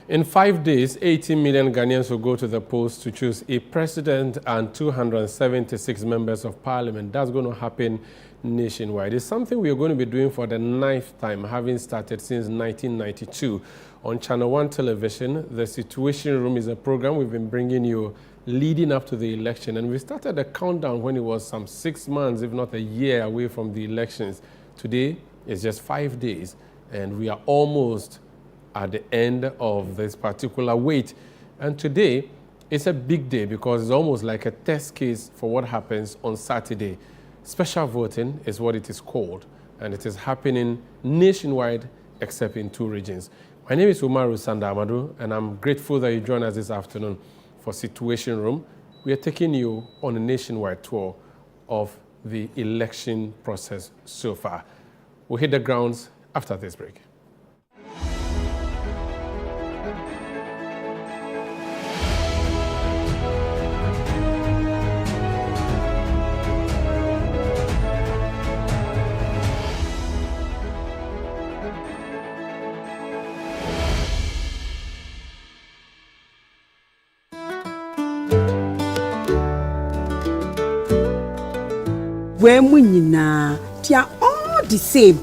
In 5 days, 18 million Ghanaians will go to the polls to choose a president and 276 members of parliament. That's going to happen nationwide. It's something we are going to be doing for the 9th time, having started since 1992. On Channel 1 television, The Situation Room is a program we've been bringing you leading up to the election. And we started a countdown when it was some 6 months, if not a year away from the elections. Today is just 5 days, and we are almost at the end of this particular wait. And today, it's a big day because it's almost like a test case for what happens on Saturday. Special voting is what it is called, and it is happening nationwide except in 2 regions. My name is Umaru Sanda, and I'm grateful that you join us this afternoon for Situation Room. We are taking you on a nationwide tour of the election process so far. We'll hit the grounds after this break. When we they are all the same.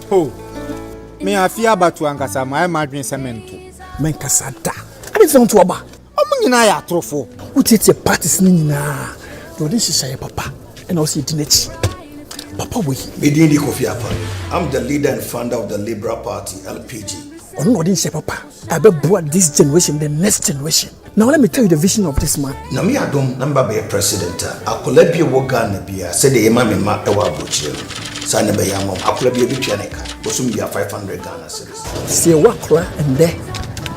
Oh, me I fear about to angasa my margin cement. Menkasada. I don't want to aba. Omunyina ya trofo. Utete parties ni nyina. Do this is papa. And also dinechi. Papa we. Medindi Kofi Apa. I'm the leader and founder of the Liberal Party, LPG. No, didn't say papa. I be brought this generation, the next generation. Now let me tell you the vision of this man. Na me adom number be president. Akola bi Wuogon bia said the ema me ma ewa abochire. Sa ne be yamom. Akola bi ebitua ne ka. Bosum bia 500 Ghana cedis. See wakra and there.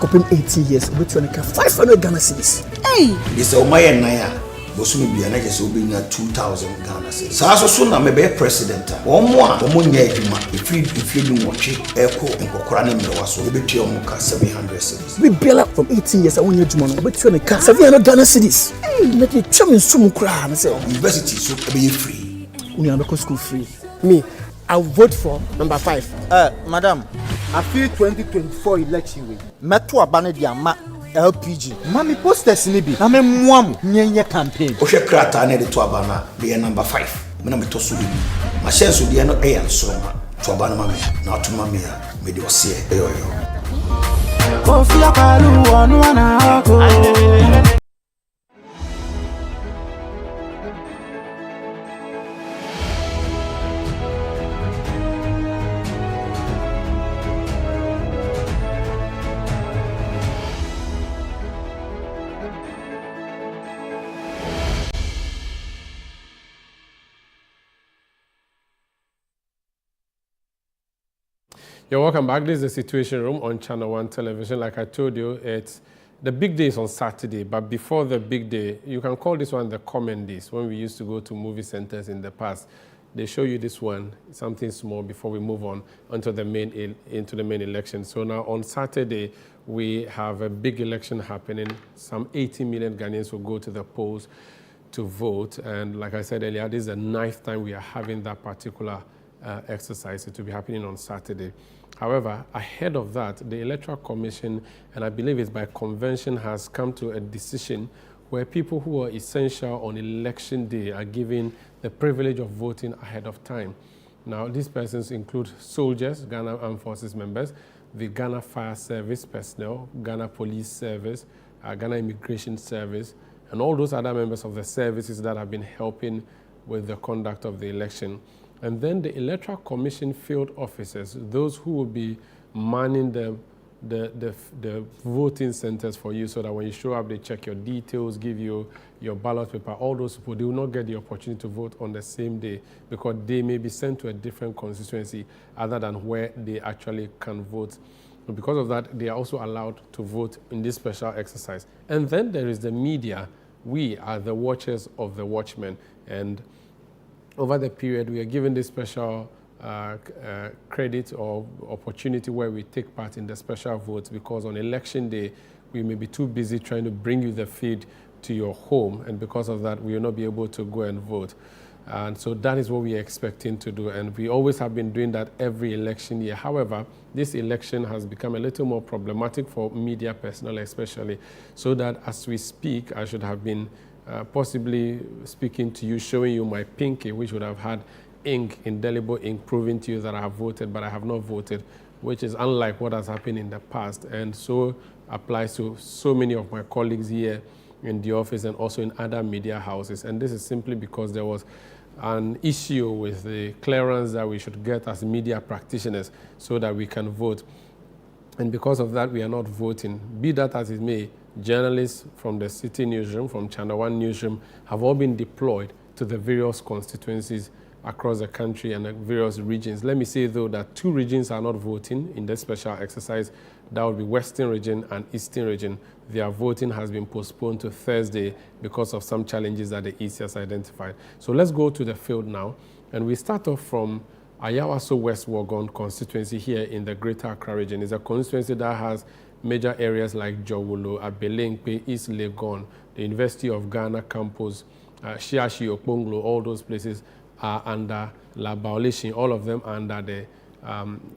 Coping 80 years with 500 Ghana cedis. Hey, this o my nan Bosumi bia na just obi na 2000 Ghana cedis. Sa so na me be president. Omo a omo nya adwuma ifiri bi nwotwe eko nkokora na mmewa so ebetua omo ka 700 cedis. We biela from 18 years I want you to man obetua ne ka 700 Ghana cedis. Hey, make you chum sum kra na say university so be free. We are not school free. Me, I vote for number 5. Madam, I feel 2024 election week. Meto abane dia ma LPG. Mami posters ni bi. Na me muamu nyenye campaign. O hwe krata na de to abana be number 5. Me na me to so bi. Ma share so de no e yan so ma. To abana ma me. Na to ma me a me de ose e yo yo. Kofi akalu wonu na ako. You're welcome back. This is the Situation Room on Channel 1 television. Like I told you, it's the big day is on Saturday, but before the big day, you can call this one the common days. When we used to go to movie centers in the past, they show you this one, something small, before we move on into the main election. So now on Saturday, we have a big election happening. Some 80 million Ghanaians will go to the polls to vote. And like I said earlier, this is the 9th time we are having that particular exercise. It will be happening on Saturday. However, ahead of that, the Electoral Commission, and I believe it's by convention, has come to a decision where people who are essential on election day are given the privilege of voting ahead of time. Now, these persons include soldiers, Ghana Armed Forces members, the Ghana Fire Service personnel, Ghana Police Service, Ghana Immigration Service, and all those other members of the services that have been helping with the conduct of the election. And then the Electoral Commission field officers, those who will be manning the voting centers for you, so that when you show up, they check your details, give you your ballot paper. All those people, they will not get the opportunity to vote on the same day because they may be sent to a different constituency other than where they actually can vote. And because of that, they are also allowed to vote in this special exercise. And then there is the media. We are the watchers of the watchmen. And over the period, we are given this special credit or opportunity where we take part in the special votes, because on election day, we may be too busy trying to bring you the feed to your home, and because of that, we will not be able to go and vote. And so that is what we are expecting to do. And we always have been doing that every election year. However, this election has become a little more problematic for media personnel especially, so that as we speak, I should have been possibly speaking to you, showing you my pinky, which would have had ink, indelible ink, proving to you that I have voted, but I have not voted, which is unlike what has happened in the past. And so applies to so many of my colleagues here in the office and also in other media houses. And this is simply because there was an issue with the clearance that we should get as media practitioners so that we can vote. And because of that, we are not voting. Be that as it may, journalists from the City Newsroom, from Channel One Newsroom, have all been deployed to the various constituencies across the country and the various regions. Let me say, though, that 2 regions are not voting in this special exercise. That would be Western Region and Eastern Region. Their voting has been postponed to Thursday because of some challenges that the EC has identified. So let's go to the field now. And we start off from Ayawaso West Wuogon constituency here in the Greater Accra region. It's a constituency that has major areas like Jowolo, Abelenkpe, East Legon, the University of Ghana campus, Shiashi, Okponglo, all those places are under La Baolishin, all of them under the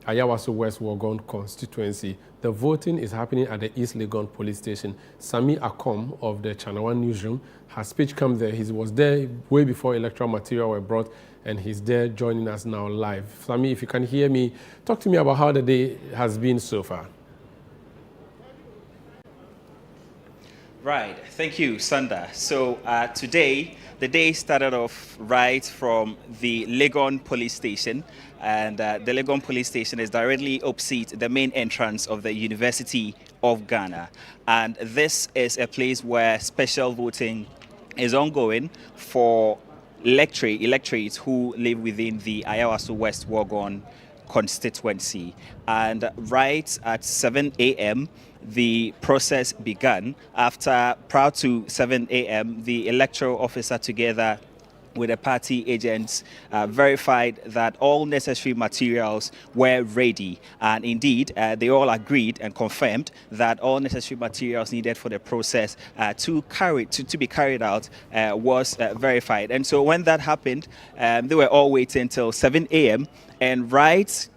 Ayawaso West Wuogon constituency. The voting is happening at the East Legon police station. Sami Akom of the Channel One Newsroom, has speech come there. He was there way before electoral material were brought, and he's there joining us now live. Sami, if you can hear me, talk to me about how the day has been so far. Right, thank you, Sanda. So today, the day started off right from the Legon police station, and the Legon police station is directly opposite the main entrance of the University of Ghana. And this is a place where special voting is ongoing for electorates who live within the Ayawaso West Wuogon constituency. And right at 7 a.m., the process began. Prior to 7 a.m., the electoral officer, together with the party agents, verified that all necessary materials were ready. And indeed, they all agreed and confirmed that all necessary materials needed for the process to be carried out was verified. And so when that happened, they were all waiting till 7 a.m. and right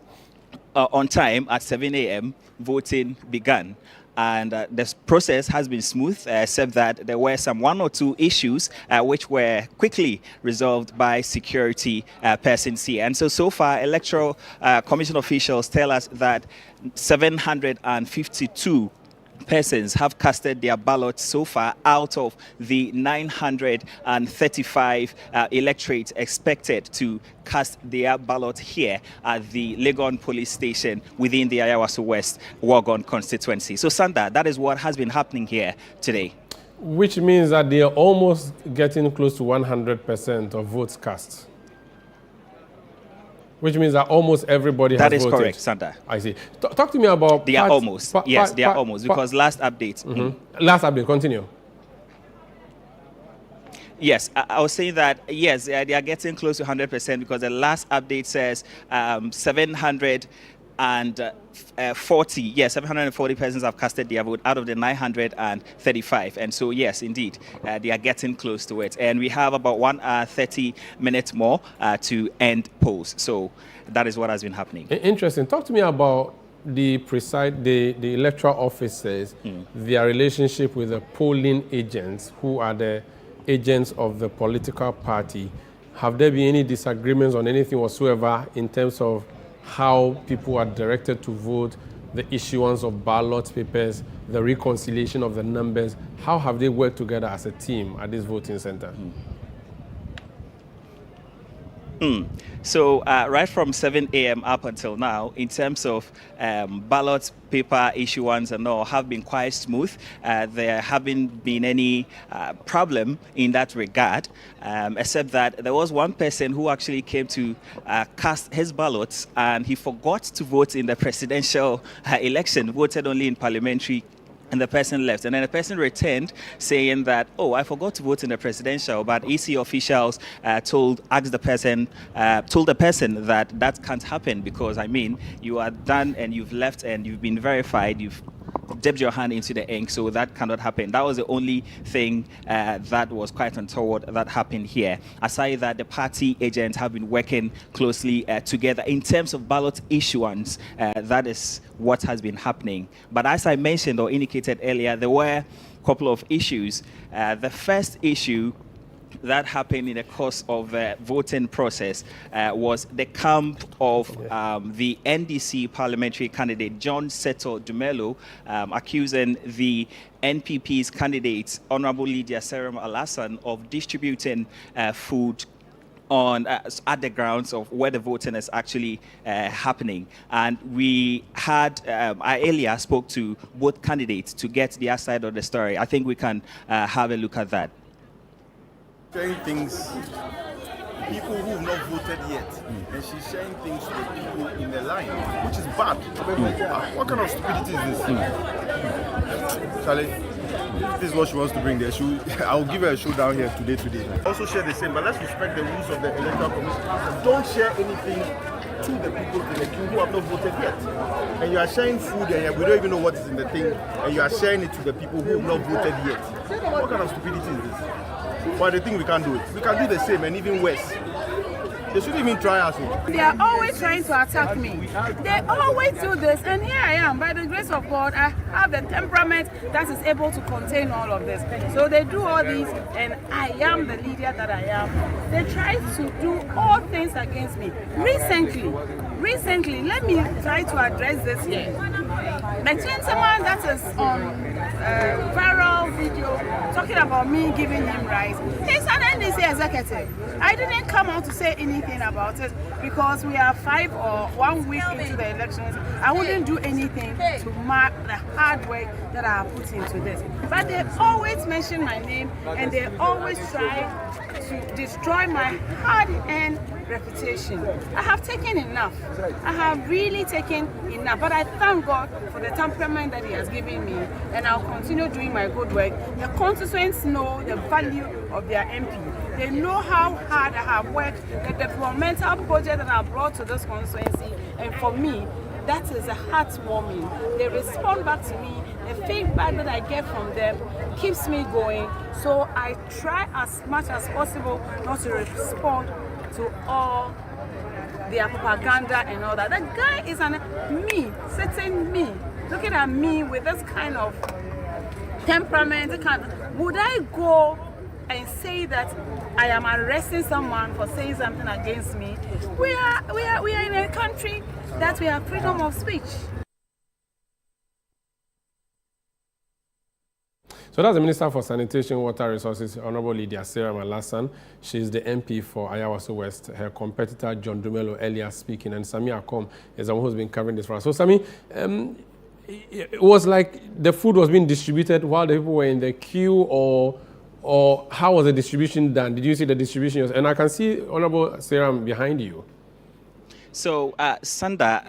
on time at 7 a.m., voting began. And the process has been smooth, except that there were some 1 or 2 issues which were quickly resolved by security persons here. And so far, Electoral Commission officials tell us that 752 persons have casted their ballots so far out of the 935 electorates expected to cast their ballot here at the Legon police station within the Ayawaso West Wuogon constituency. So Sanda, that is what has been happening here today. Which means that they are almost getting close to 100% of votes cast. Which means that almost everybody has voted. That is correct, Sanda. I see. Talk to me about... They are almost. Yes, they are almost, because last update... Last update, continue. Yes, I was saying that, yes, they are getting close to 100% because the last update says 740 persons have casted their vote out of the 935. And so, yes, indeed, they are getting close to it. And we have about 1 hour, 30 minutes more to end polls. So that is what has been happening. Interesting. Talk to me about the electoral officers, their relationship with the polling agents, who are the agents of the political party. Have there been any disagreements on anything whatsoever in terms of how people are directed to vote, the issuance of ballot papers, the reconciliation of the numbers? How have they worked together as a team at this voting center? So right from 7 a.m. up until now, in terms of ballot paper issuance and all, have been quite smooth. There haven't been any problem in that regard, except that there was one person who actually came to cast his ballots, and he forgot to vote in the presidential election, voted only in parliamentary. And the person left, and then the person returned saying that, oh, I forgot to vote in the presidential, but EC officials told the person that can't happen, because I mean, you are done and you've left and you've been verified, you've dipped your hand into the ink, so that cannot happen. That was the only thing that was quite untoward that happened here. Aside that, the party agents have been working closely together in terms of ballot issuance. That is what has been happening. But as I mentioned or indicated earlier, there were a couple of issues. The first issue that happened in the course of the voting process was the camp of the NDC parliamentary candidate John Seto Dumelo accusing the NPP's candidate Honorable Lydia Seram Alasan of distributing food on at the grounds of where the voting is actually happening. And we had, I earlier spoke to both candidates to get their side of the story. I think we can have a look at that. Sharing things, people who have not voted yet, and she's sharing things to the people in the line, which is bad. What kind of stupidity is this? Charlie, if this is what she wants to bring there, I'll give her a show down here today. Also share the same, but let's respect the rules of the Electoral Commission. Don't share anything to the people in the queue who have not voted yet. And you are sharing food and we don't even know what is in the thing, and you are sharing it to the people who have not voted yet. What kind of stupidity is this? But the thing we can't do it. We can do the same and even worse. They shouldn't even try us. They are always trying to attack me. They always do this, and here I am. By the grace of God, I have the temperament that is able to contain all of this. So they do all these, and I am the leader that I am. They try to do all things against me. Recently, let me try to address this here. The gentleman that is on viral video talking about me giving him rice, he's an NDC executive. I didn't come out to say anything about it because we are 5 or 1 week into the elections. I wouldn't do anything to mark the hard work that I have put into this. But they always mention my name and they always try to destroy my hard-earned reputation. I have taken enough. I have really taken enough. But I thank God for the temperament that He has given me, and I'll continue doing my good work. The constituents know the value of their MP. They know how hard I have worked, the developmental project that I brought to this constituency, and for me, that is a heartwarming. They respond back to me. The feedback that I get from them keeps me going. So I try as much as possible not to respond to all their propaganda and all that. The guy is me, looking at me with this kind of temperament. Would I go and say that I am arresting someone for saying something against me? We are in a country that we have freedom of speech. So that's the Minister for Sanitation, Water Resources, Honorable Lydia Seram Alasan. She's the MP for Ayawaso West. Her competitor, John Dumelo, earlier speaking, and Sami Akom is the one who's been covering this for us. So, Sami, it was like the food was being distributed while the people were in the queue, or how was the distribution done? Did you see the distribution? And I can see Honorable Seram behind you. So, Sanda,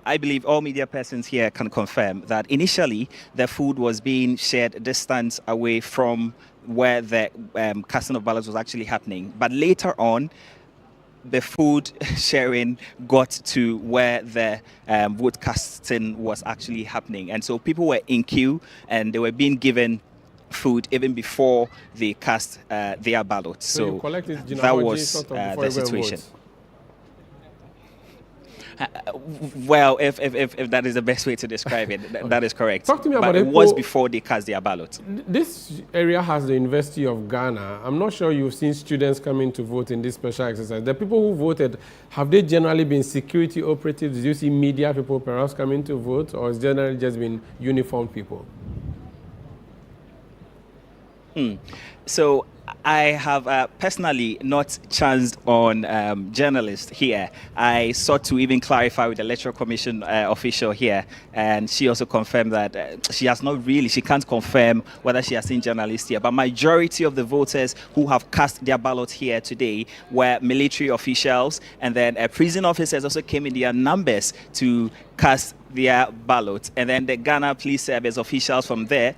I believe all media persons here can confirm that initially the food was being shared distance away from where the casting of ballots was actually happening. But later on, the food sharing got to where the vote casting was actually happening. And so people were in queue and they were being given food even before they cast their ballots. So that was the situation. Well, if that is the best way to describe it, that is correct. Talk to me about it. It was before they cast their ballot. This area has the University of Ghana. I'm not sure you've seen students coming to vote in this special exercise. The people who voted, have they generally been security operatives? Did you see media people perhaps coming to vote, or has generally just been uniformed people? So I have personally not chanced on journalists here. I sought to even clarify with the Electoral Commission official here, and she also confirmed that she can't confirm whether she has seen journalists here. But majority of the voters who have cast their ballots here today were military officials, and then prison officers also came in their numbers to cast their ballots. And then the Ghana Police Service officials from there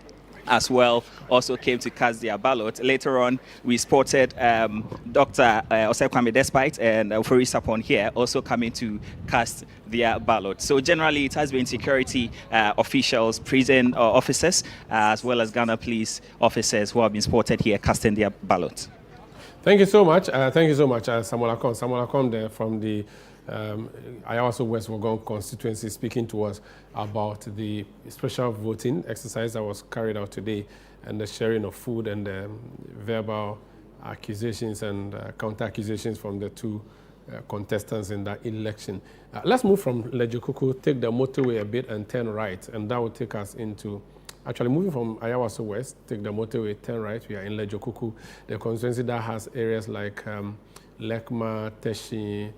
as well also came to cast their ballot. Later on, we spotted Dr. Osekwame Despite and Ofori Sapon here also coming to cast their ballot. So generally, it has been security officials, prison officers, as well as Ghana police officers who have been spotted here casting their ballot. Thank you so much. Samuel Akon. Samuel Akon there from the Ayawaso West Wuogon constituency, speaking to us about the special voting exercise that was carried out today and the sharing of food and verbal accusations and counter-accusations from the two contestants in that election. Let's move from Ledzokuku, take the motorway a bit and turn right, and that will take us into, actually moving from Ayawaso West, take the motorway, turn right, we are in Ledzokuku, the constituency that has areas like Lekma, Teshi,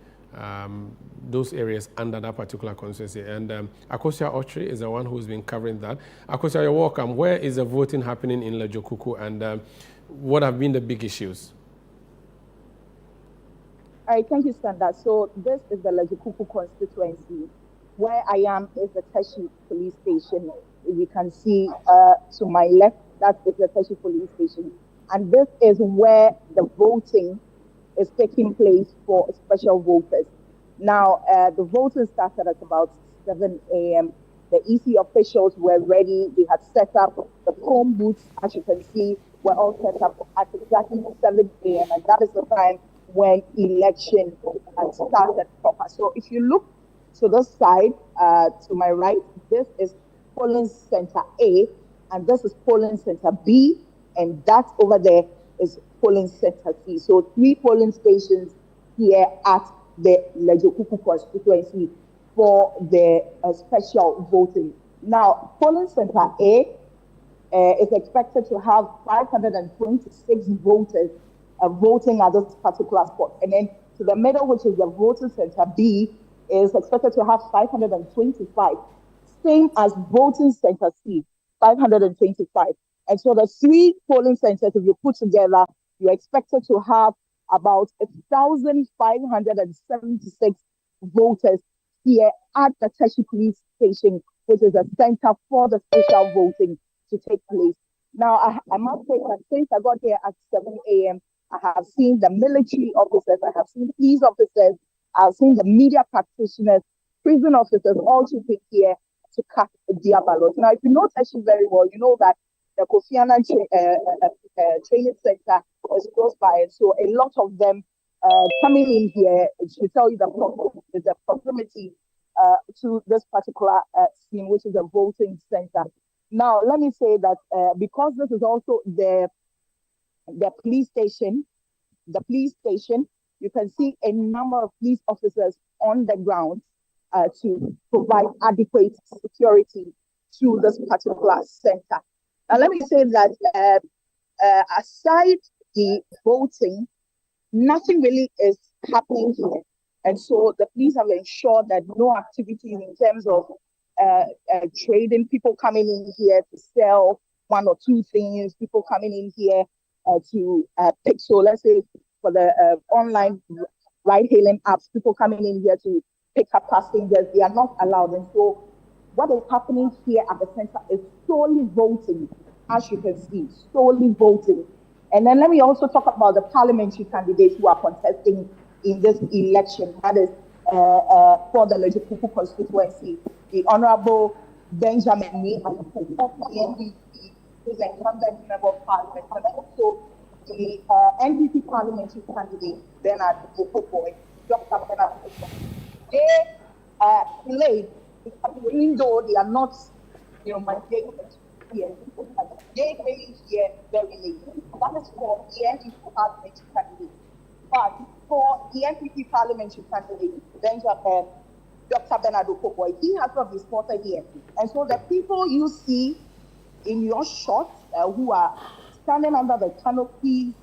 those areas under that particular constituency. And Akosia Ochre is the one who's been covering that. Akosia, you're welcome. Where is the voting happening in Ledzokuku, and what have been the big issues? All right, thank you, Sanda. So this is the Ledzokuku constituency. Where I am is the Teshi police station. If you can see to my left, that is the Teshi police station. And this is where the voting is taking place for special voters. Now, the voting started at about 7 a.m. The EC officials were ready. They had set up the phone booths, as you can see, were all set up at exactly 7 a.m. And that is the time when election had started proper. So if you look to the side, to my right, this is polling center A, and this is polling center B, and that over there is polling center C. So 3 polling stations here at the Ledzokuku constituency for the special voting. Now, polling center A is expected to have 526 voters voting at this particular spot. And then to the middle, which is the voting center B, is expected to have 525. Same as voting center C, 525. And so the 3 polling centers, if you put together, you're expected to have about 1,576 voters here at the Teshi police station, which is a center for the special voting to take place. Now, I must say that since I got here at 7 a.m., I have seen the military officers, I have seen police officers, I've seen the media practitioners, prison officers, all trooping here to cast their ballot. Now, if you know Teshi very well, you know that the Kofi Annan training center is close by, and so a lot of them coming in here to tell you the proximity to this particular scene, which is a voting center. Now, let me say that because this is also the police station, you can see a number of police officers on the ground to provide adequate security to this particular center. Now, let me say that aside the voting, nothing really is happening here. And so the police have ensured that no activities in terms of trading, people coming in here to sell 1 or 2 things, people coming in here to pick. So let's say for the online ride-hailing apps, people coming in here to pick up passengers, they are not allowed. And so what is happening here at the center is solely voting, as you can see, solely voting. And then let me also talk about the parliamentary candidates who are contesting in this election. That is for the Ledzokuku constituency, the Honorable Benjamin Mee of the NDP, who is an incumbent member of parliament, and also the NDP parliamentary candidate, Bernard Okoboy, Dr. Bernard Okoboy. They played, even though they are not, mandated here, they came here very late. That is for the NDP parliamentary candidate. But for the NPP parliamentary candidate, Dr. Bernard Okoboy, he has not been spotted here. And so the people you see in your shot who are standing under the canopy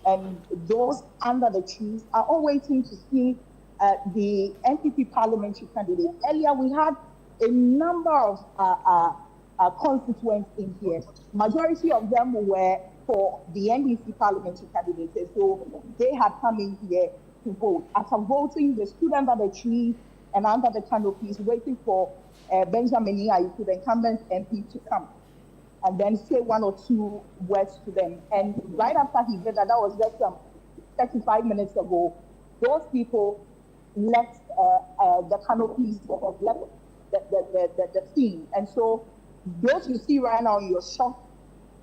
and those under the trees are all waiting to see the NPP parliamentary candidate. Earlier, we had a number of constituents in here. Majority of them were for the NDC parliamentary candidate. So they had come in here to vote. After voting, they stood under the trees and under the canopies waiting for Benjamin Mee, the incumbent MP, to come. and then say one or two words to them. And right after he did that, that was just 35 minutes ago, those people left the canopies, left the scene. And so those you see right now in your shop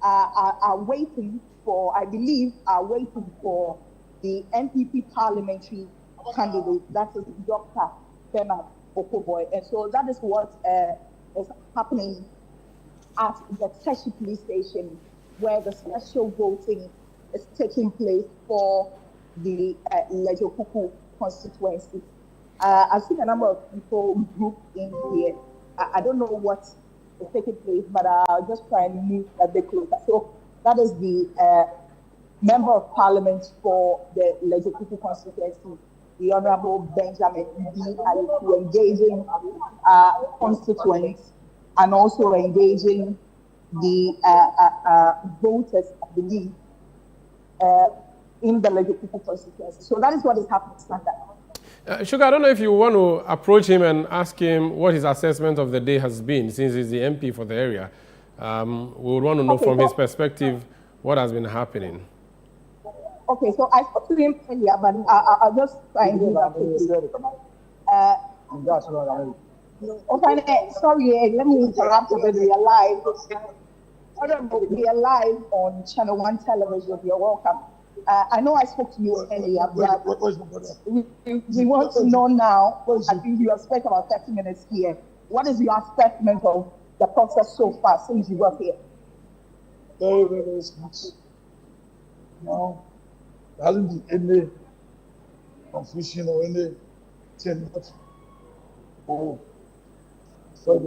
are waiting for, I believe, are waiting for the NPP parliamentary candidate, that is Dr. Bernard Okoboy. And so that is what is happening at the Teshi police station, where the special voting is taking place for the Ledzokuku constituency. I've seen a number of people grouped in here. I don't know what is taking place, but I'll just try and move a bit closer. So that is the Member of Parliament for the Ledzokuku constituency, the Honorable Benjamin D. Aliku, engaging constituents and also engaging the voters, I believe, in the Ledzokuku constituency. So that is what is happening, Sanda. Sugar, I don't know if you want to approach him and ask him what his assessment of the day has been, since he's the MP for the area. We would want to know from his perspective what has been happening. Okay, so I spoke to him earlier, but I'll just try and do that. Okay, sorry, let me interrupt a bit. We are live. We are live on Channel 1 television. You're welcome. I know I spoke to you earlier, but we want to know now, I think you have spent about 30 minutes here. What is your assessment of the process so far since you got here? Very, very smooth. No, there hasn't been any confusion or any change. Oh, so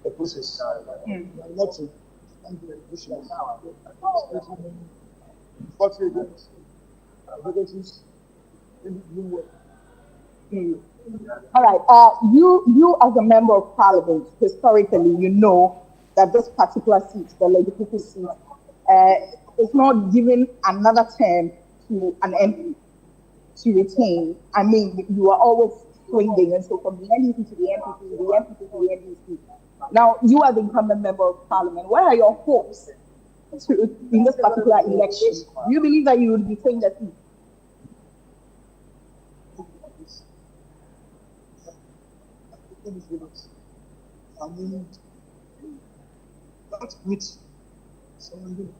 the process. Not to All right. You as a member of parliament, historically, you know that this particular seat, the Ledzokuku seat, is not given another term to an MP to retain. I mean, you are always swinging, and so from the NDC to the MPP, the MPP to the NDC. Now, you are the incumbent member of parliament. What are your hopes in this particular election? Do you believe that you will retain the seat? I mean, that's which someone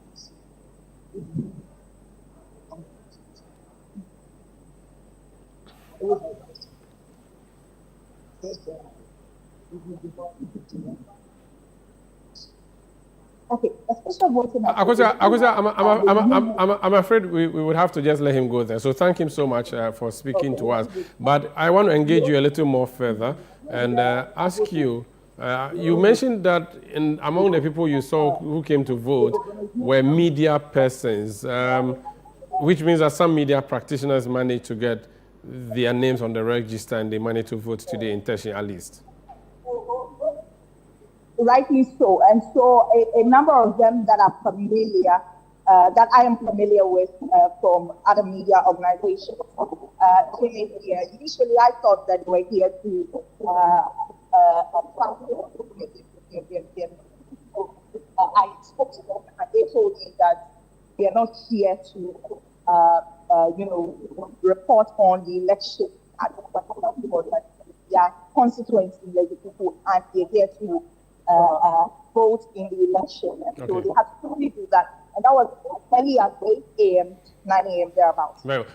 Okay, a special voting. I'm afraid we would have to just let him go there. So thank him so much for speaking to us. But I want to engage you a little more further and ask you, you mentioned that among the people you saw who came to vote were media persons, which means that some media practitioners managed to get their names on the register and they managed to vote today in Teshi at least. Rightly so. And so a number of them that are familiar, that I am familiar with from other media organizations, came in here. Initially, I thought that they were here to I spoke to them and they told me that they are not here to, report on the election at their constituency, the people, and they're here to vote in the election. And so they had to quickly do that. And that was early at 8 a.m., 9 a.m. thereabouts. Well,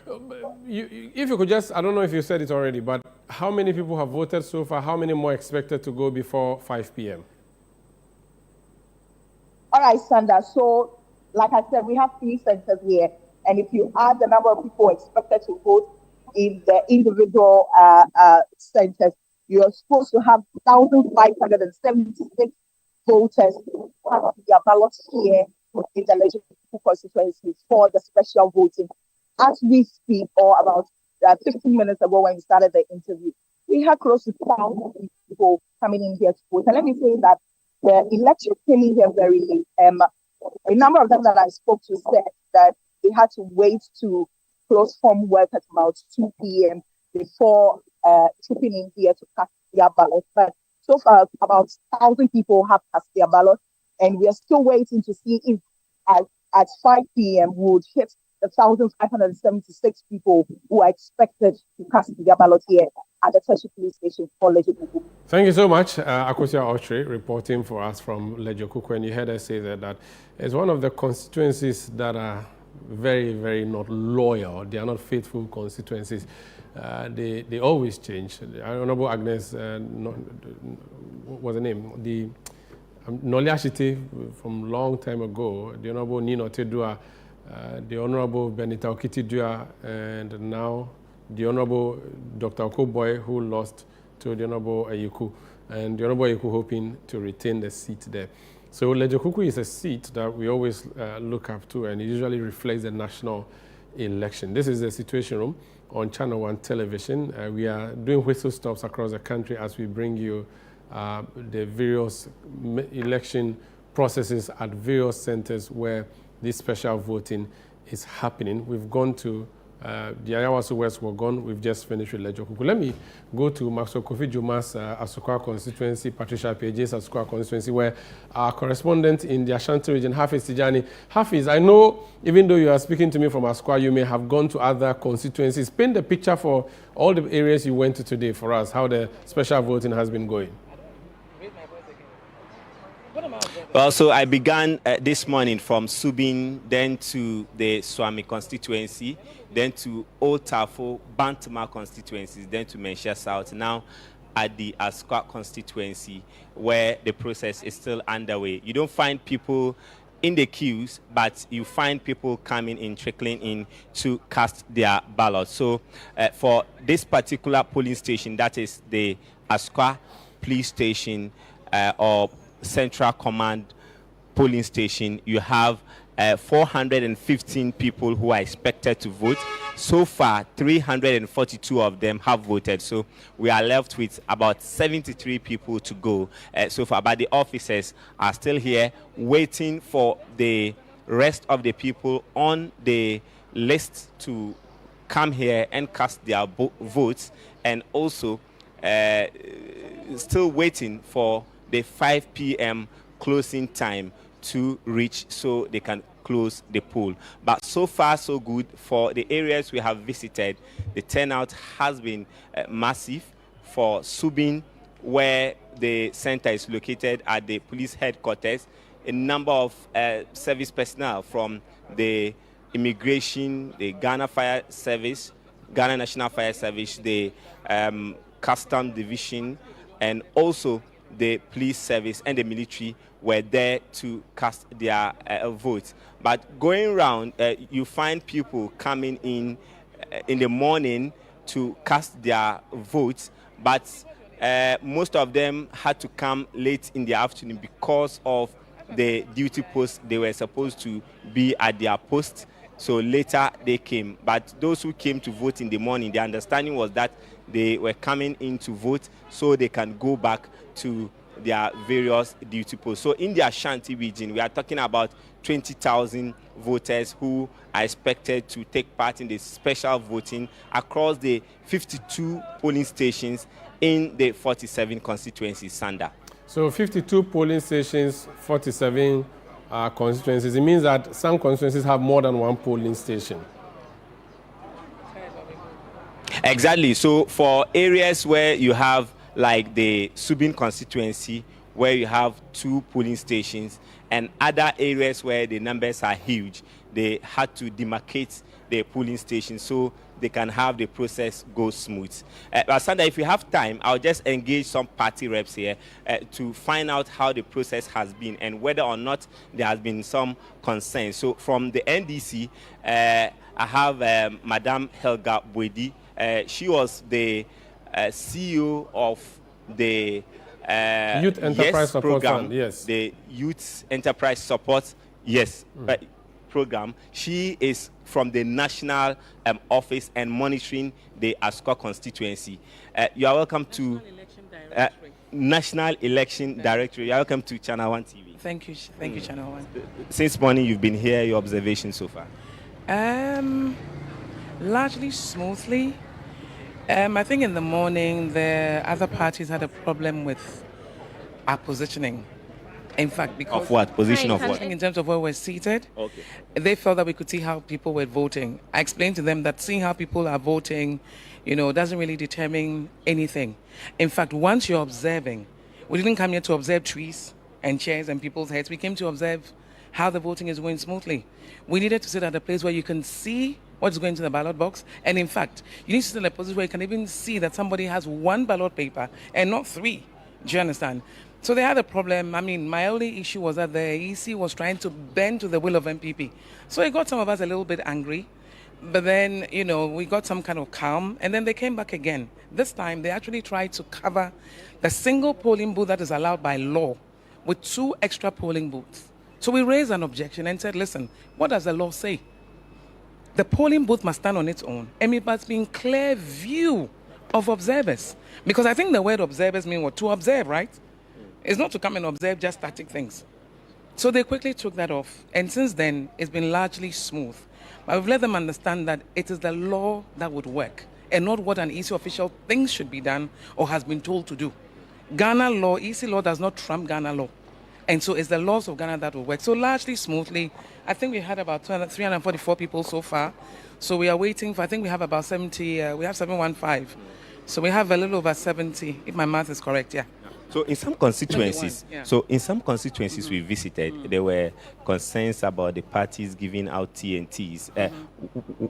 if you could just, I don't know if you said it already, but how many people have voted so far? How many more expected to go before 5 p.m.? All right, Sanda. So, like I said, we have 3 centers here. And if you add the number of people expected to vote in the individual centers, you're supposed to have 1,576 voters cast their ballots here in the Ledzokuku constituency for the special voting. As we speak, or about 15 minutes ago when we started the interview, we had close to 1,000 people coming in here to vote. And let me say that the election came in here very late. A number of them that I spoke to said that they had to wait to close from work at about 2 p.m. before trooping in here to cast their ballot. But so far, about 1,000 people have cast their ballot. And we are still waiting to see if at 5 p.m. we would hit the 1,576 people who are expected to cast their ballot here at the Tertiary Police Station for Ledzokuku. Thank you so much, Akosia Ochre, reporting for us from Ledzokuku. And you heard us say that it's one of the constituencies that are very, very not loyal. They are not faithful constituencies. They always change. The Honorable Agnes, what's the name? The Noliashite from long time ago, the Honorable Nino Tedua, the Honorable Benita Okitidua, and now the Honorable Dr. Okoboy, who lost to the Honorable Ayiku, and the Honorable Ayiku hoping to retain the seat there. So Ledzokuku is a seat that we always look up to, and it usually reflects the national election. This is the Situation Room on Channel 1 television. We are doing whistle stops across the country as we bring you the various election processes at various centers where this special voting is happening. We've gone to the Ayawaso West Wuogon. We've just finished with Ledzokuku. Let me go to Maxwell Kofi Juma's Asukwa constituency, Patricia P.J.'s Asukwa constituency, where our correspondent in the Ashanti region, Hafiz Tijani. Hafiz, I know even though you are speaking to me from Asukwa, you may have gone to other constituencies. Paint the picture for all the areas you went to today for us, how the special voting has been going. Well, so I began this morning from Subin, then to the Swami constituency, then to Old Tafo, Bantama constituencies, then to Menchia South, now at the Asukwa constituency, where the process is still underway. You don't find people in the queues, but you find people coming in, trickling in to cast their ballot. So for this particular polling station, that is the Asukwa police station or Central Command polling station, you have 415 people who are expected to vote. So far, 342 of them have voted. So we are left with about 73 people to go so far. But the officers are still here waiting for the rest of the people on the list to come here and cast their votes, and also still waiting for the 5 p.m. closing time to reach so they can close the poll. But so far, so good. For the areas we have visited, the turnout has been massive. For Subin, where the center is located at the police headquarters, a number of service personnel from the immigration, the Ghana Fire Service, Ghana National Fire Service, the Custom Division, and also the police service and the military were there to cast their votes. But going around, you find people coming in the morning to cast their votes, but most of them had to come late in the afternoon because of the duty post. They were supposed to be at their post, so later they came. But those who came to vote in the morning, the understanding was that they were coming in to vote so they can go back to their various duty posts. So in the Ashanti region, we are talking about 20,000 voters who are expected to take part in the special voting across the 52 polling stations in the 47 constituencies, Sanda. So 52 polling stations, 47 constituencies. It means that some constituencies have more than one polling station. Exactly. So for areas where you have like the Subin constituency, where you have 2 polling stations, and other areas where the numbers are huge, they had to demarcate the polling station so they can have the process go smooth. Sanda, if you have time, I'll just engage some party reps here to find out how the process has been and whether or not there has been some concern. So from the NDC, I have Madame Helga Bwedi. She was the CEO of the Youth Enterprise Support program, Fund, yes. The Youth Enterprise Support, program. She is from the National Office and monitoring the Asukwa constituency. You are welcome to National Election Directory. You are welcome to Channel 1 TV. Thank you, Channel 1. Since morning, you've been here. Your observation so far? Largely smoothly. I think in the morning the other parties had a problem with our positioning, In fact, because Of what? Position of I what? think in terms of where we're seated, Okay. they felt that we could see how people were voting. I explained to them that seeing how people are voting, doesn't really determine anything. In fact, once you're observing, we didn't come here to observe trees and chairs and people's heads. We came to observe how the voting is going smoothly. We needed to sit at a place where you can see what's going to the ballot box. And in fact, you need to sit in a position where you can even see that somebody has one ballot paper and not three. Do you understand? So they had a problem. I mean, my only issue was that the EC was trying to bend to the will of MPP. So it got some of us a little bit angry. But then, we got some kind of calm. And then they came back again. This time, they actually tried to cover the single polling booth that is allowed by law with 2 extra polling booths. So we raised an objection and said, listen, what does the law say? The polling booth must stand on its own. And it must be in clear view of observers. Because I think the word observers means what? To observe, right? It's not to come and observe just static things. So they quickly took that off. And since then, it's been largely smooth. But we've let them understand that it is the law that would work and not what an EC official thinks should be done or has been told to do. Ghana law, EC law does not trump Ghana law. And so it's the laws of Ghana that will work. So largely smoothly, I think we had about 344 people so far. So we are waiting for, I think we have about 70, we have 715. So we have a little over 70, if my math is correct, yeah. So in some constituencies, we visited, there were concerns about the parties giving out TNTs.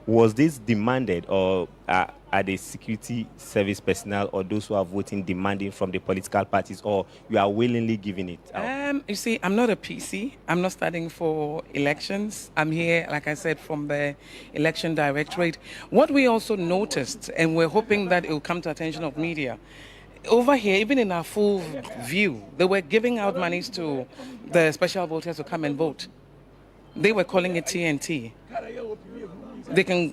Was this demanded, or are the security service personnel or those who are voting demanding from the political parties, or you are willingly giving it out? You see, I'm not a PC. I'm not studying for elections. I'm here, like I said, from the election directorate. What we also noticed, and we're hoping that it will come to attention of media, over here, even in our full view, they were giving out monies to the special voters to come and vote. They were calling it TNT. They can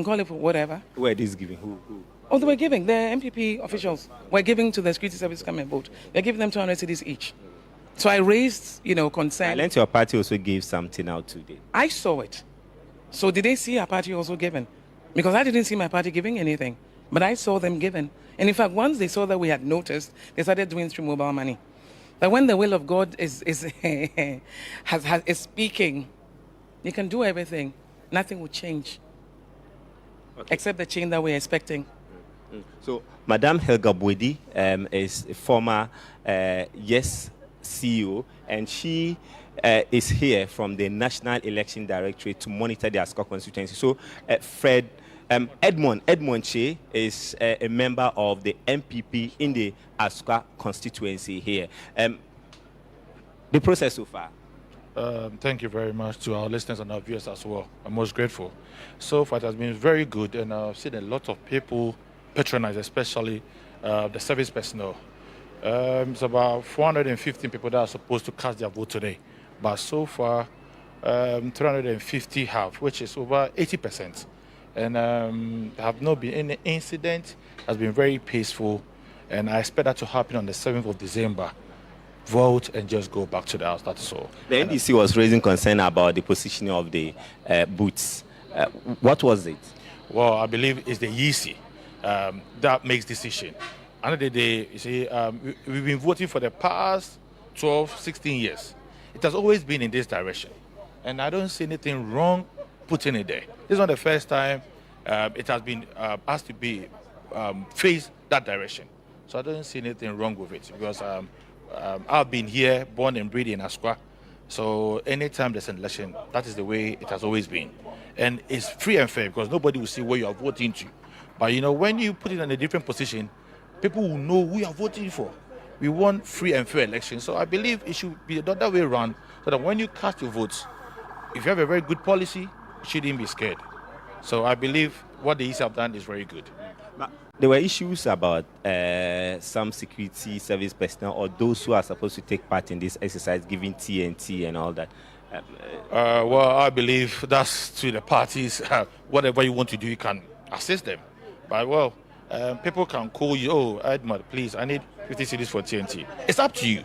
call it whatever. Where is this giving? Who? Oh, they were giving. The MPP officials were giving to the security service to come and vote. They're giving them 200 cedis each. So I raised, concern. I learned your party also gave something out today. I saw it. So did they see our party also giving? Because I didn't see my party giving anything. But I saw them giving. And in fact, once they saw that we had noticed, they started doing through mobile money. But when the will of God is speaking, you can do everything. Nothing will change. Okay. Except the change that we're expecting. So, Madame Helga Bwedi is a former Yes CEO, and she is here from the National Election Directorate to monitor the Asqa constituency. So, Edmond Che is a member of the MPP in the Asqa constituency here. The process so far? Thank you very much to our listeners and our viewers as well. I'm most grateful. So far, it has been very good, and I've seen a lot of people patronize, especially the service personnel. It's about 415 people that are supposed to cast their vote today, but so far, 350 have, which is over 80%. And there have not been any incident. It has been very peaceful, and I expect that to happen on the 7th of December. Vote and just go back to the house, that's all. The NDC was raising concern about the positioning of the booths. What was it? Well, I believe it's the EC that makes decision. End of the day, you see, we've been voting for the past 12, 16 years. It has always been in this direction. And I don't see anything wrong putting it there. This is not the first time it has been asked to be faced that direction. So I don't see anything wrong with it, because I've been here, born and bred in Asqa. So anytime there's an election, that is the way it has always been. And it's free and fair, because nobody will see where you are voting to. But when you put it in a different position, people will know who you are voting for. We want free and fair elections. So I believe it should be the other way around, so that when you cast your votes, if you have a very good policy, you shouldn't be scared. So I believe what the EC have done is very good. But there were issues about some security service personnel or those who are supposed to take part in this exercise giving TNT and all that. Well, I believe that's to the parties. Whatever you want to do, you can assist them. But people can call you, oh, Edmund, please, I need 50 cedis for TNT. It's up to you.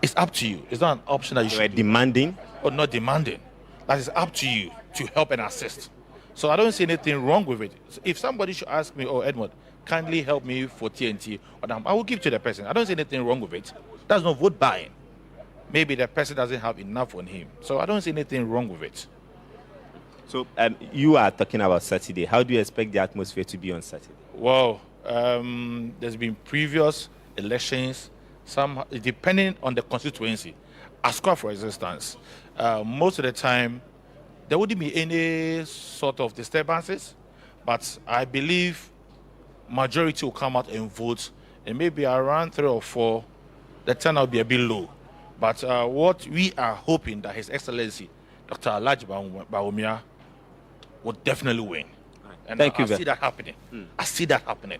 It's up to you. It's not an option that you should demanding? Or not demanding. That is up to you to help and assist. So I don't see anything wrong with it. If somebody should ask me, oh, Edmund, kindly help me for TNT, I will give to the person. I don't see anything wrong with it. That's not vote buying. maybe the person doesn't have enough on him. So I don't see anything wrong with it. So you are talking about Saturday. How do you expect the atmosphere to be on Saturday? Well, there's been previous elections, some depending on the constituency. Asqa, for instance, most of the time there wouldn't be any sort of disturbances, but I believe majority will come out and vote, and maybe around 3 or 4, the turnout will be a bit low. But what we are hoping that His Excellency, Dr. Alhaji Bawumia, will definitely win. And I see that happening. I see that happening.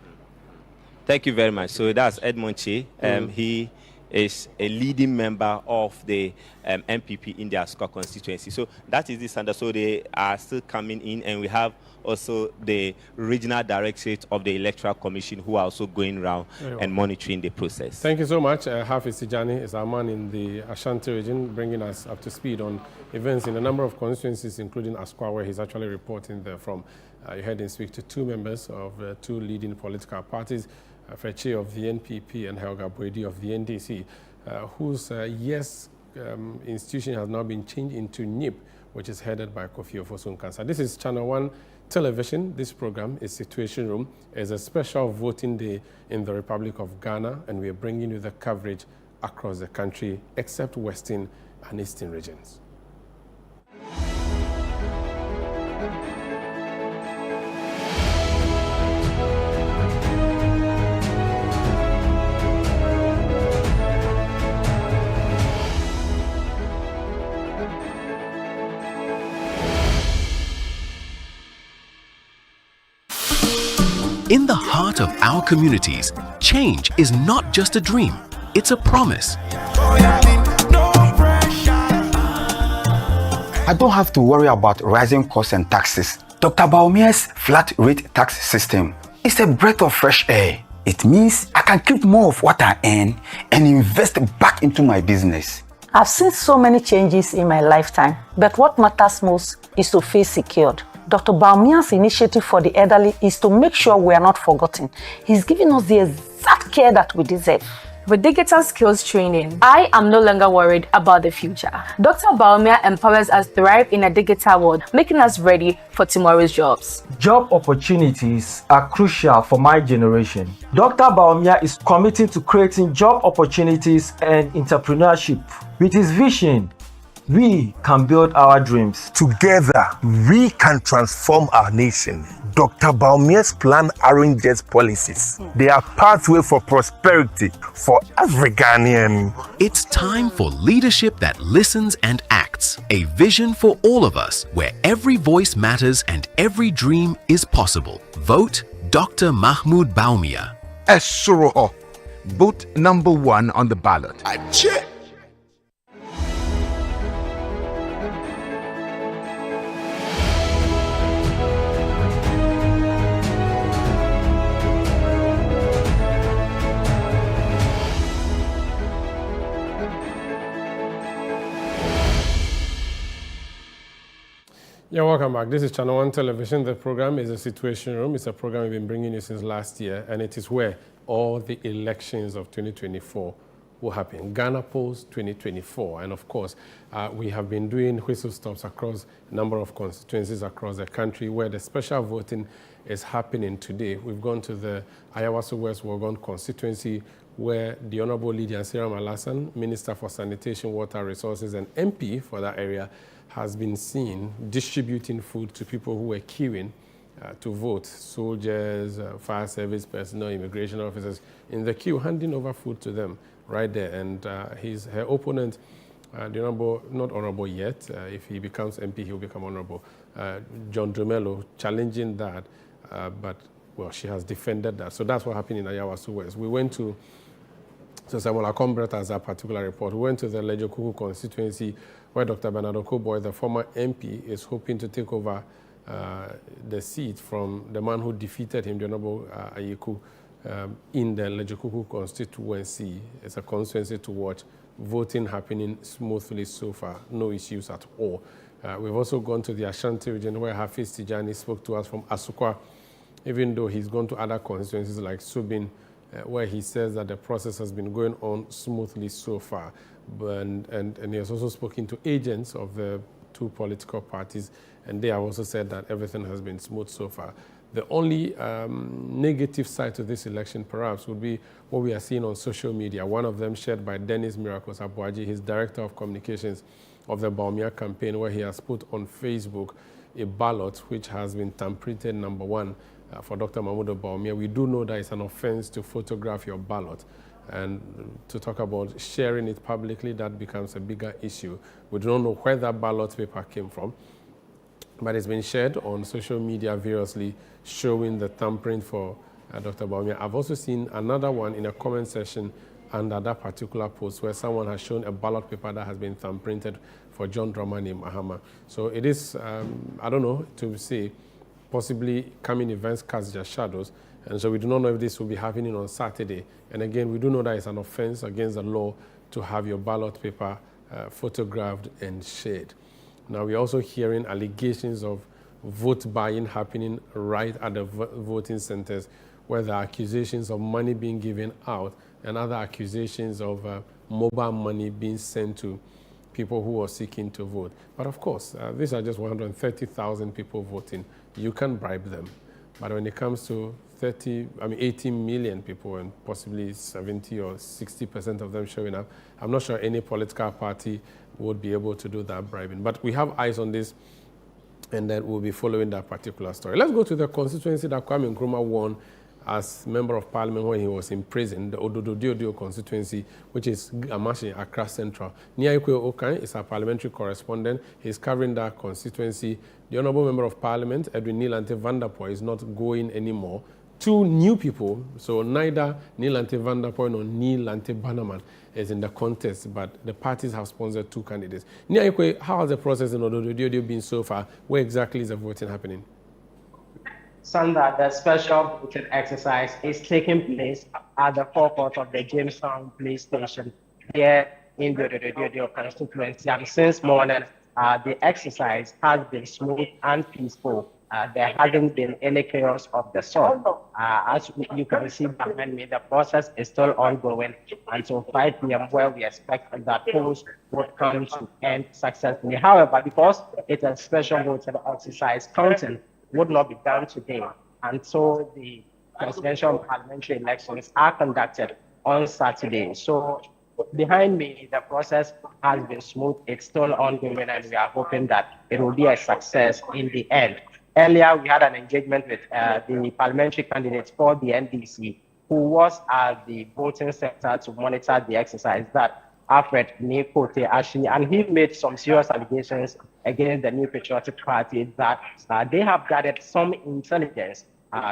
Thank you very much. So that's Edmond Che. He is a leading member of the MPP in the Asqa constituency. So that is the Sanda. So they are still coming in, and we have also the regional directorate of the Electoral Commission who are also going around and monitoring the process. Thank you so much. Hafiz Tijani is our man in the Ashanti region, bringing us up to speed on events in a number of constituencies, including Asqa, where he's actually reporting there from. You heard him speak to 2 members of 2 leading political parties, Feche of the NPP and Helga Boedi of the NDC, whose institution has now been changed into NIP, which is headed by Kofi Ofosu-Nkansah. This is Channel 1 Television. This program is Situation Room. It's a special voting day in the Republic of Ghana, and we are bringing you the coverage across the country, except Western and Eastern regions. In the heart of our communities, change is not just a dream, it's a promise. I don't have to worry about rising costs and taxes. Dr. Bawumia's flat rate tax system is a breath of fresh air. It means I can keep more of what I earn and invest back into my business. I've seen so many changes in my lifetime, but what matters most is to feel secured. Dr. Bawumia's initiative for the elderly is to make sure we are not forgotten. He's giving us the exact care that we deserve. With digital skills training, I am no longer worried about the future. Dr. Bawumia empowers us to thrive in a digital world, making us ready for tomorrow's jobs. Job opportunities are crucial for my generation. Dr. Bawumia is committed to creating job opportunities and entrepreneurship. With his vision, we can build our dreams. Together, we can transform our nation. Dr. Bawumia's plan arranges policies. They are pathway for prosperity for every Ghanaian. It's time for leadership that listens and acts. A vision for all of us, where every voice matters and every dream is possible. Vote Dr. Mahmoud Bawumia. Esoroho. Vote number 1 on the ballot. Achoo! Yeah, welcome back. This is Channel 1 Television. The program is a Situation Room. It's a program we've been bringing you since last year, and it is where all the elections of 2024 will happen. Ghana Polls 2024. And of course, we have been doing whistle stops across a number of constituencies across the country where the special voting is happening today. We've gone to the Ayawaso West Wuogon constituency, where the Honorable Lydia Nsira Malasan, Minister for Sanitation, Water Resources, and MP for that area, has been seen distributing food to people who were queuing to vote. Soldiers, fire service personnel, immigration officers in the queue, handing over food to them right there. And her opponent, the honorable, not honorable yet, if he becomes MP, he will become honorable, John Drumelo, challenging that, but, well, she has defended that. So that's what happened in Ayawaso West. We went to, so Samuel Akombret has that particular report. We went to the Ledzokuku constituency, where Dr. Bernard Okoboy, the former MP, is hoping to take over the seat from the man who defeated him, the Honorable Ayeku, in the Ledzokuku constituency. It's a constituency to watch. Voting happening smoothly so far, no issues at all. We've also gone to the Ashanti region, where Hafiz Tijani spoke to us from Asukwa, even though he's gone to other constituencies like Subin, where he says that the process has been going on smoothly so far. And he has also spoken to agents of the two political parties, and they have also said that everything has been smooth so far. The only negative side to this election, perhaps, would be what we are seeing on social media. One of them shared by Dennis Miracles Abuaji, his Director of Communications of the Bawumia campaign, where he has put on Facebook a ballot which has been tamprinted #1 for Dr. Mahmoud Bawumia. We do know that it's an offense to photograph your ballot. And to talk about sharing it publicly, that becomes a bigger issue. We don't know where that ballot paper came from, but it's been shared on social media variously, showing the tampering for Dr. Bawumia. I've also seen another one in a comment section under that particular post where someone has shown a ballot paper that has been thumbprinted for John Dramani Mahama. So it is, I don't know, to say, possibly coming events cast their shadows. And so we do not know if this will be happening on Saturday. And again, we do know that it's an offense against the law to have your ballot paper photographed and shared. Now, we're also hearing allegations of vote buying happening right at the voting centers, where there are accusations of money being given out and other accusations of mobile money being sent to people who are seeking to vote. But of course, these are just 130,000 people voting. You can bribe them. But when it comes to 80 million people and possibly 70 or 60% of them showing up, I'm not sure any political party would be able to do that bribing. But we have eyes on this, and then we'll be following that particular story. Let's go to the constituency that Kwame Nkrumah won as Member of Parliament when he was in prison, the Odododiodio constituency, which is Amashi, Accra Central. Niaikwe Okan is our parliamentary correspondent. He's covering that constituency. The Honourable Member of Parliament, Edwin Nilante Vanderpoy, is not going anymore. Two new people, so neither Nilante Vanderpoy nor Nilante Bannerman is in the contest, but the parties have sponsored two candidates. Niaikwe, how has the process in Odododiodio been so far? Where exactly is the voting happening? Sanda, the special voting exercise is taking place at the forecourt of the Jamestown police station here in the Odododiodio constituency. And since morning, the exercise has been smooth and peaceful. There hasn't been any chaos of the sort. As you can see behind me, the process is still ongoing until 5 p.m. where we expect that polls would come to end successfully. However, because it's a special voting exercise, counting would not be done today until the presidential and parliamentary elections are conducted on Saturday. So behind me, the process has been smooth. It's still ongoing, and we are hoping that it will be a success in the end. Earlier, we had an engagement with the parliamentary candidate for the NDC, who was at the voting center to monitor the exercise, that Alfred Nikote Ashley, and he made some serious allegations against the New Patriotic Party that they have gathered some intelligence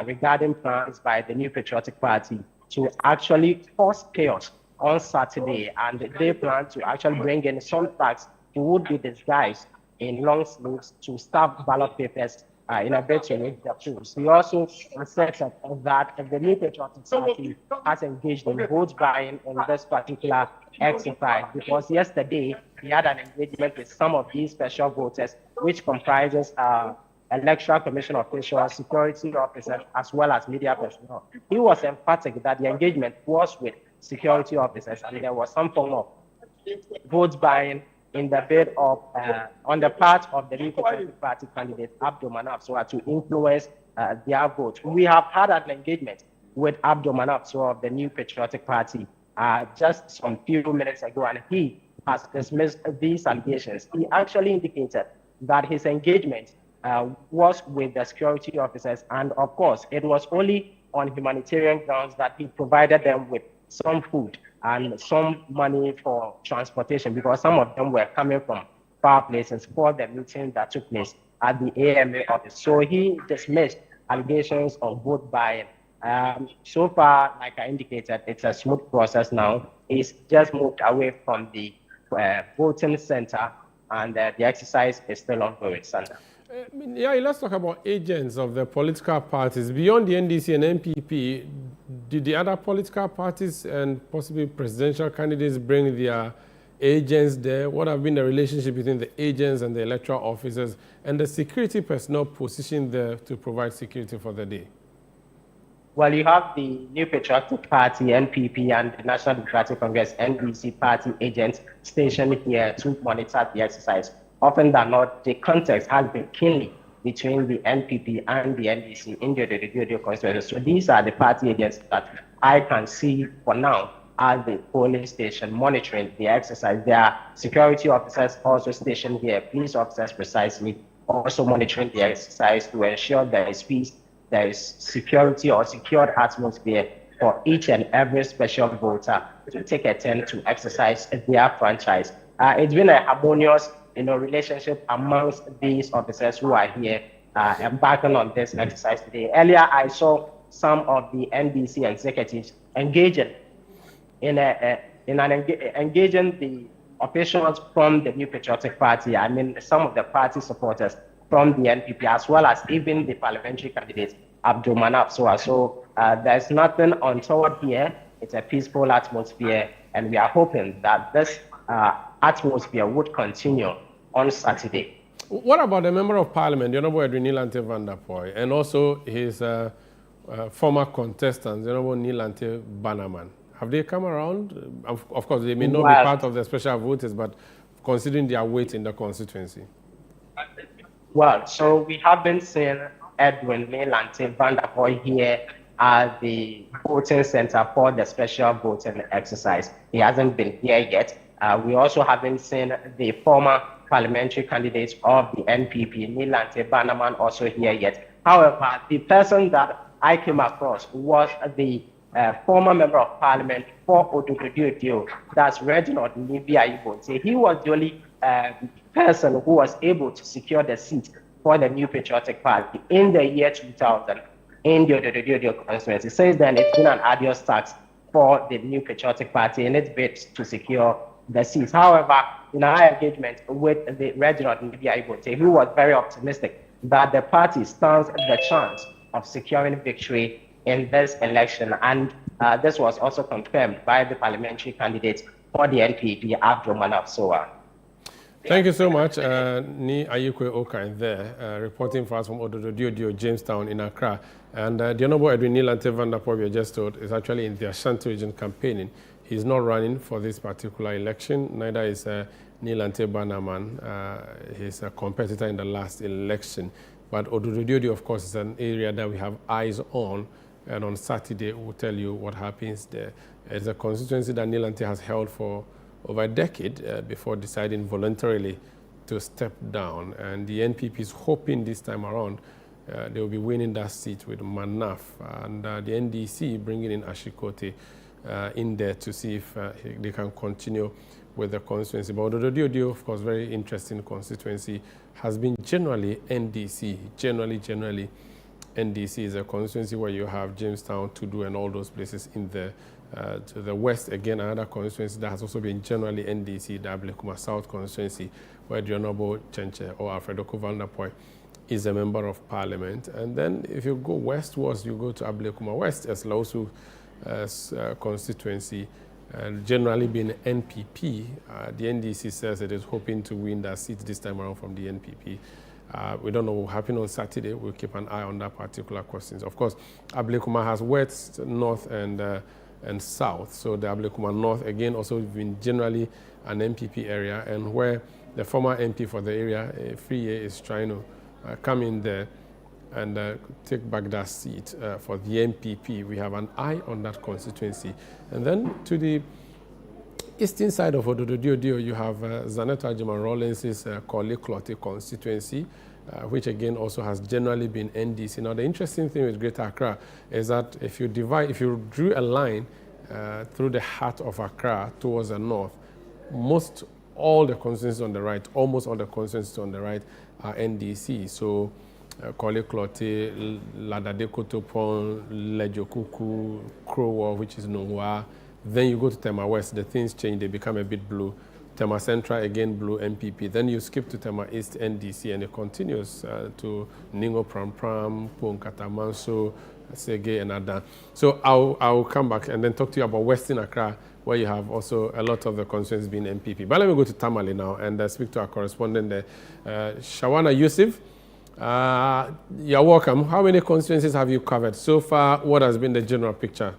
regarding plans by the New Patriotic Party to actually cause chaos on Saturday, and they plan to actually bring in some thugs who would be disguised in long sleeves to stuff ballot papers in a bid to make the polls. He also said that the New Patriotic Party has engaged in vote buying in this particular exercise, because yesterday he had an engagement with some of these special voters, which comprises Electoral Commission officials, security officers, as well as media personnel. He was emphatic that the engagement was with security officers, and there was some form of vote buying in the bid of, on the part of the New Patriotic Party candidate, Abdul Manaf, so as to influence their vote. We have had an engagement with Abdul Manaf, so of the New Patriotic Party, just some few minutes ago, and he has dismissed these allegations. He actually indicated that his engagement was with the security officers, and of course, it was only on humanitarian grounds that he provided them with some food and some money for transportation, because some of them were coming from far places for the meeting that took place at the AMA office. So he dismissed allegations of vote buying. So far, like I indicated, it's a smooth process now. He's just moved away from the voting center, and the exercise is still ongoing, Sanda. Yeah, let's talk about agents of the political parties. Beyond the NDC and NPP, did the other political parties and possibly presidential candidates bring their agents there? What have been the relationship between the agents and the electoral officers and the security personnel positioned there to provide security for the day? Well, you have the New Patriotic Party, NPP, and the National Democratic Congress, NDC party agents stationed here to monitor the exercise. Often than not, the context has been keenly between the NPP and the NDC in the Odododiodio constituency. So these are the party agents that I can see for now at the polling station monitoring the exercise. There are security officers also stationed here, police officers precisely, also monitoring the exercise to ensure there is peace, there is security or secured atmosphere for each and every special voter to take a turn to exercise their franchise. It's been a harmonious relationship amongst these officers who are here embarking on this exercise today. Earlier, I saw some of the NDC executives engaging engaging the officials from the New Patriotic Party. I mean, some of the party supporters from the NPP, as well as even the parliamentary candidate, Abdul Manaf. So there's nothing untoward here. It's a peaceful atmosphere, and we are hoping that this atmosphere would continue on Saturday. What about the Member of Parliament, the Honorable Nilante Van der Poy, and also his former contestant, the Honorable Nilante Bannerman? Have they come around? Of course, they may not be part of the special voters, but considering their weight in the constituency. Well, so we haven't seen Edwin Nilante Van der Poy here at the voting center for the special voting exercise. He hasn't been here yet. We also haven't seen the former parliamentary candidate of the NPP, Nilante Bannerman, also here yet. However, the person that I came across was the former member of parliament for Odododiodio, that's Reginald Nibiaibo. He was the only person who was able to secure the seat for the New Patriotic Party in the year 2000 in the Odododiodio constituency. Since then, it's been an arduous task for the New Patriotic Party in its bid to secure the seats. However, in our engagement with the Reginald Nibiaibo, he was very optimistic that the party stands the chance of securing victory in this election, and this was also confirmed by the parliamentary candidate for the NPP, Abdul Manaf Soa. Thank you so much, Ni Ayikwe Okan there, reporting for us from Odododiodio, Jamestown in Accra. And the Honorable Edwin Nilante Van der Poy, we just told, is actually in the Ashanti region campaigning. He's not running for this particular election, neither is Nilante Bannerman. He's a competitor in the last election. But Odododiodio, of course, is an area that we have eyes on, and on Saturday we'll tell you what happens there. It's a constituency that Nilante has held for over a decade before deciding voluntarily to step down. And the NPP is hoping this time around they will be winning that seat with Manaf, and the NDC bringing in Ashikote in there to see if they can continue with the constituency. But Odododiodio, of course, very interesting constituency, has been generally NDC. Generally, NDC is a constituency where you have Jamestown, Tudu, and all those places in the to the west. Again, another constituency that has also been generally NDC, the Ablekuma South constituency, where the Honorable Chenche or Alfredo Van der Poy is a member of parliament. And then if you go westwards, you go to Ablekuma West as Lausu constituency, and generally being NPP. The NDC says it is hoping to win that seat this time around from the NPP. We don't know what will happen on Saturday. We'll keep an eye on that particular question. Of course, Ablekuma has west, north, and south. So the Ablekuma North, again, also been generally an NPP area, and where the former MP for the area, Friye, is trying to come in there and take back that seat for the NPP. We have an eye on that constituency. And then to the eastern side of Odododiodio, you have Zaneto Ajiman Rawlins' Korle Klote constituency, which again also has generally been NDC. Now, the interesting thing with Greater Accra is that if you drew a line through the heart of Accra towards the north, almost all the constituencies on the right are NDC. So Korle Klote, Ladadekotopon, Ledzokuku, Crow, which is Nongwa. Then you go to Tema West, the things change, they become a bit blue. Tema Central, again blue, NPP. Then you skip to Tema East, NDC, and it continues to Ningo Pram Pram, Ponkata Manso, Sege, and Adan. So I'll come back and then talk to you about Western Accra, where you have also a lot of the constituencies being NPP. But let me go to Tamale now and speak to our correspondent there, Shawana Yusuf. You're welcome. How many constituencies have you covered so far? What has been the general picture?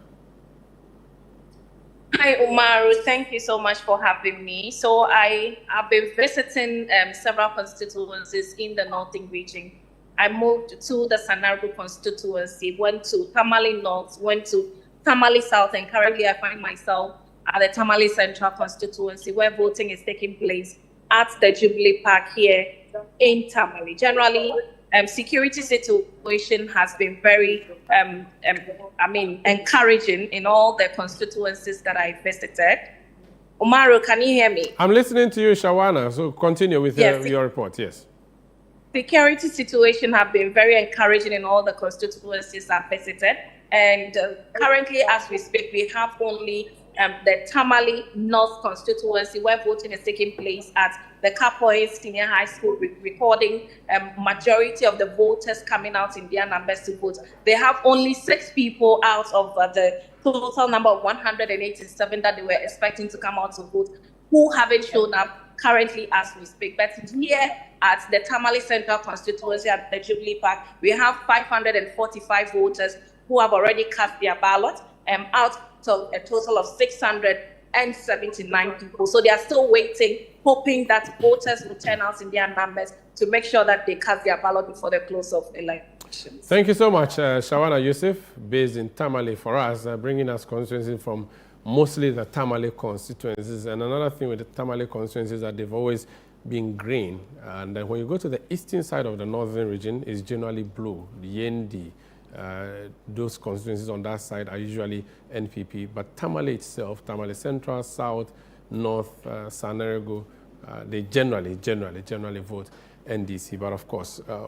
Hi, Umaru. Thank you so much for having me. So I have been visiting several constituencies in the Northern region. I moved to the Sanda constituency, went to Tamale North, went to Tamale South, and currently I find myself at the Tamale Central constituency where voting is taking place at the Jubilee Park here in Tamale. Generally, security situation has been very, encouraging in all the constituencies that I visited. Umaru, can you hear me? I'm listening to you, Shawana, so continue with your report, yes. Security situation have been very encouraging in all the constituencies I've visited. And currently, as we speak, we have only the Tamale North constituency where voting is taking place at the Kapoy Senior High School, recording majority of the voters coming out in their numbers to vote. They have only 6 people out of the total number of 187 that they were expecting to come out to vote who haven't shown up currently as we speak. But here at the Tamale Central constituency at the Jubilee Park, we have 545 voters who have already cast their ballot out of a total of 679 people. So they are still waiting, hoping that voters will turn out in their numbers to make sure that they cast their ballot before the close of elections. Thank you so much, Shawana Yusuf, based in Tamale for us, bringing us constituencies from mostly the Tamale constituencies. And another thing with the Tamale constituencies is that they've always been green. And then when you go to the eastern side of the northern region, it's generally blue, the Yendi. Those constituencies on that side are usually NPP, but Tamale itself, Tamale Central, South, North, Sanerego, they generally vote NDC. But of course, a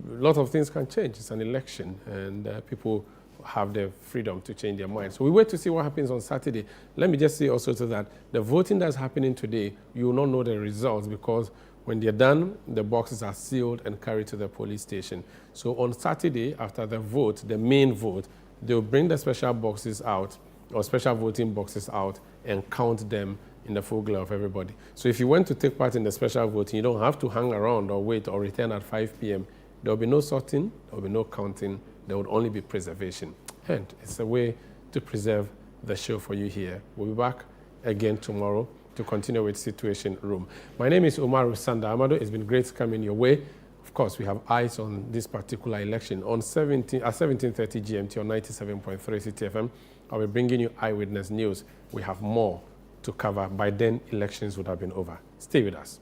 lot of things can change. It's an election, and people have the freedom to change their minds. So we wait to see what happens on Saturday. Let me just say also to that, the voting that's happening today, you will not know the results because when they're done, the boxes are sealed and carried to the police station. So on Saturday, after the vote, the main vote, they'll bring the special boxes out, or special voting boxes out, and count them in the full glare of everybody. So if you went to take part in the special voting, you don't have to hang around or wait or return at 5 p.m. There will be no sorting, there will be no counting, there would only be preservation. And it's a way to preserve the show for you here. We'll be back again tomorrow to continue with Situation Room. My name is Umaru Sanda Amado. It's been great coming your way. Of course, we have eyes on this particular election. On 17:30 GMT on 97.3 CTFM, I'll be bringing you eyewitness news. We have more to cover. By then, elections would have been over. Stay with us.